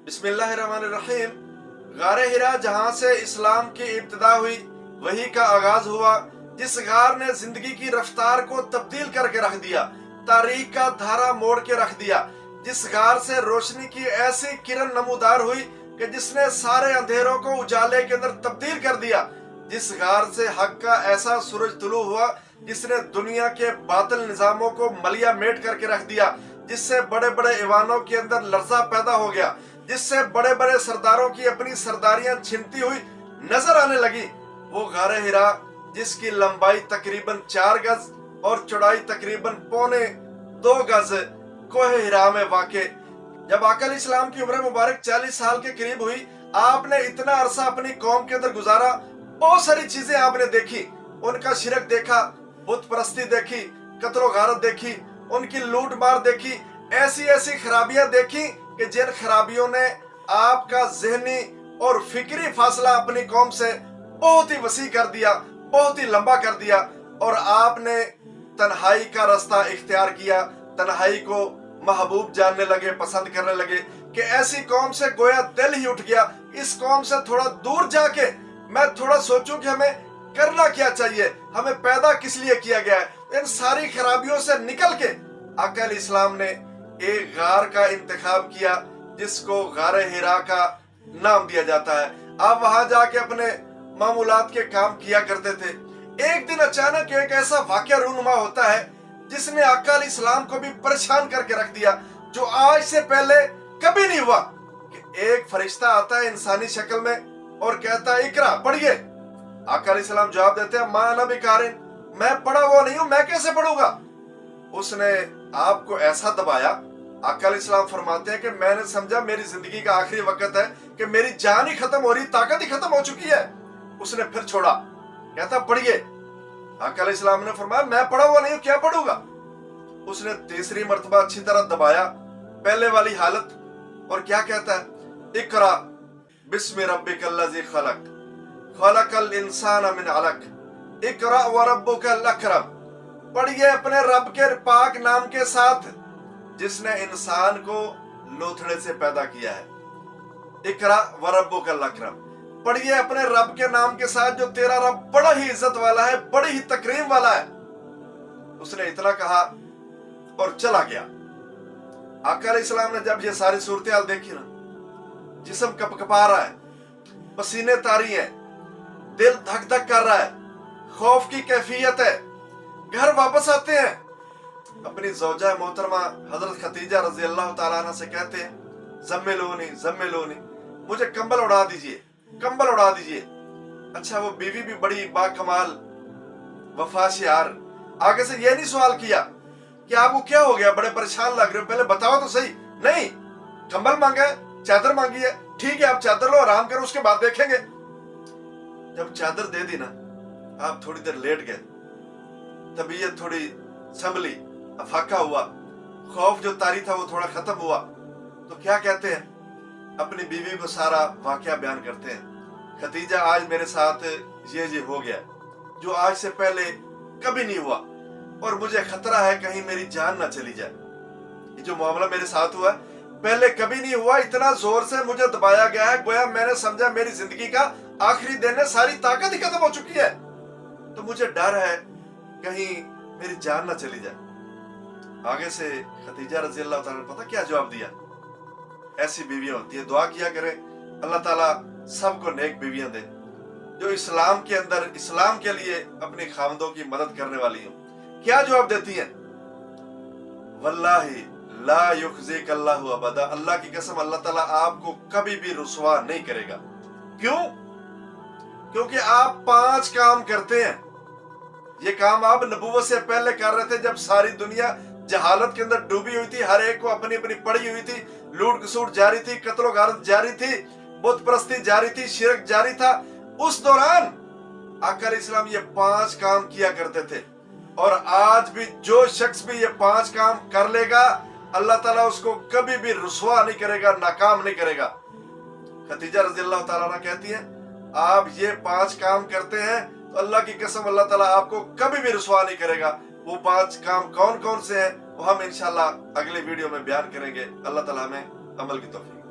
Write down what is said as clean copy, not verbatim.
बिस्मिल्लाहिर्रहमानिर्रहीम। गारे हिरा जहाँ से इस्लाम की इब्तिदा हुई, वही का आगाज हुआ। जिस गार ने जिंदगी की रफ्तार को तब्दील करके रख दिया, तारीख का धारा मोड़ के रख दिया। जिस गार से रोशनी की ऐसी किरण नमूदार हुई कि जिसने सारे अंधेरों को उजाले के अंदर तब्दील कर दिया। जिस गार से हक का ऐसा सूरज तुलू हुआ जिसने दुनिया के बातिल निजामों को मलिया मेट करके रख दिया। जिससे बड़े बड़े ईवानों के अंदर लर्जा पैदा हो गया, जिससे बड़े बड़े सरदारों की अपनी सरदारियां छिनती हुई नजर आने लगी। वो गारे हिरा जिसकी लंबाई तकरीबन 4 गज और चौड़ाई तकरीबन 1.25 गज कोहे हिरा में वाक़े। जब आका इस्लाम की उम्र मुबारक 40 साल के करीब हुई, आपने इतना अरसा अपनी कौम के अंदर गुजारा। बहुत सारी चीजें आपने देखी। उनका शिरक देखा, बुत परस्ती देखी, कत्ल गारत देखी, उनकी लूट मार देखी, ऐसी ऐसी खराबियां देखी कि जिन खराबियों ने आपका ज़हनी और फिक्री फासला अपनी कौम से बहुत ही वसी कर दिया, बहुत ही लंबा कर दिया। और आपने तन्हाई का रास्ता इख्तियार किया, तन्हाई को महबूब जानने लगे, पसंद करने लगे कि ऐसी कौम से गोया दिल ही उठ गया। इस कौम से थोड़ा दूर जाके मैं थोड़ा सोचूं कि हमें करना क्या चाहिए, हमें पैदा किस लिए किया गया है। इन सारी खराबियों से निकल के आका इस्लाम ने एक गार का इंतखाब किया जिसको गारे हिरा का नाम दिया जाता है। आप वहां जाके अपने मामूलात के काम किया करते थे। एक दिन अचानक एक ऐसा वाकया रूनुमा होता है जिसने आका इस्लाम को भी परेशान करके रख दिया, जो आज से पहले कभी नहीं हुआ। कि एक फरिश्ता आता है इंसानी शक्ल में और कहता है इकरा, पढ़िए। आका इस्लाम जवाब देते हैं मा अना बिकारिन, मैं पढ़ा हुआ नहीं हूं, मैं कैसे पढ़ूंगा। उसने आपको ऐसा दबाया, आका इस्लाम फरमाते हैं कि मैंने समझा मेरी जिंदगी का आखिरी वक्त है, कि मेरी जान ही खत्म हो रही, ताकत ही खत्म हो चुकी है। उसने फिर छोड़ा, कहता पढ़िए। आका इस्लाम ने फरमाया मैं पढ़ा हुआ नहीं हूं, क्या पढ़ूंगा। उसने तीसरी मर्तबा अच्छी तरह दबाया, पहले वाली हालत, और क्या कहता है इकरा बिस्मि रब्बिकल्लज़ी खलक खलकल इंसान मिन अलक इकरा व रब्बुकल अकरम। पढ़िए अपने रब के पाक नाम के साथ जिसने इंसान को लोथड़े से पैदा किया है। इकरा व रब्बुकल अकरम, पढ़िए अपने रब के नाम के साथ जो तेरा रब बड़ा ही इज्जत वाला है, बड़ी ही तकरीम वाला है। उसने इतना कहा और चला गया। आका इस्लाम ने जब ये सारी सूरत देखी ना, जिस्म कपकपा रहा है, पसीने तारी है, दिल धक धक कर रहा है, खौफ की कैफियत है। घर वापस आते हैं, अपनी ज़ौजा मोहतरमा हजरत खतीजा रजी अल्लाह ताला अन्हा से कहते हैं ज़म्मिलूनी ज़म्मिलूनी, मुझे कंबल उड़ा दीजिए, कंबल उड़ा दीजिए। अच्छा, वो बीवी भी बड़ी बाकमाल वफाशियार, आगे से ये नहीं सवाल किया कि आपको क्या हो गया, बड़े परेशान लग रहे हो, पहले बताओ तो सही। नहीं, कंबल मांगा है, चादर मांगी है, ठीक है आप चादर लो, आराम करो, उसके बाद देखेंगे। जब चादर दे दी ना, आप थोड़ी देर लेट गए, तबीयत थोड़ी संभली, अफाका हुआ, खौफ जो तारी था वो थोड़ा खत्म हुआ। तो क्या कहते हैं, अपनी बीवी को सारा वाकया बयान करते हैं। खतीजा आज मेरे साथ ये हो गया जो आज से पहले कभी नहीं हुआ, और मुझे खतरा है कहीं मेरी जान ना चली जाए। ये जो मामला मेरे साथ हुआ पहले कभी नहीं हुआ, इतना जोर से मुझे दबाया गया है, गोया मैंने समझा मेरी जिंदगी का आखिरी दिन है, सारी ताकत ही खत्म हो चुकी है। तो मुझे डर है कहीं मेरी जान ना चली जाए। आगे से खतीजा रजी अल्लाह ताला ने पता क्या जवाब दिया, ऐसी बीवियां होती है, दुआ किया करें अल्लाह ताला सबको नेक बीवियां दे जो इस्लाम के अंदर इस्लाम के लिए अपनी खामदों की मदद करने वाली हो। क्या जवाब देती हैं, वल्लाही ला युखज़िक अल्लाहु अबदा, अल्लाह की कसम अल्लाह ताला आपको कभी भी रुसवा नहीं करेगा। क्यों? क्योंकि आप 5 काम करते हैं। ये काम आप नबूवत से पहले कर रहे थे, जब सारी दुनिया जहालत के अंदर डूबी हुई थी, हर एक को अपनी अपनी पड़ी हुई थी, लूट खसूट जारी थी, कत्ल गारत जारी थी, बुत परस्ती जारी थी, शिरक जारी था। उस दौरान आका इस्लाम ये 5 काम किया करते थे। और आज भी जो शख्स भी ये 5 काम कर लेगा, अल्लाह ताला उसको कभी भी रुसवा नहीं करेगा, नाकाम नहीं करेगा। खतीजा रज़ी अल्लाह ताला अन्हा कहती हैं आप ये 5 काम करते हैं तो अल्लाह की कसम अल्लाह ताला आपको कभी भी रुसवा नहीं करेगा। वो 5 काम कौन कौन से हैं वो हम इंशाल्लाह अगले वीडियो में बयान करेंगे। अल्लाह ताला हमें अमल की तौफीक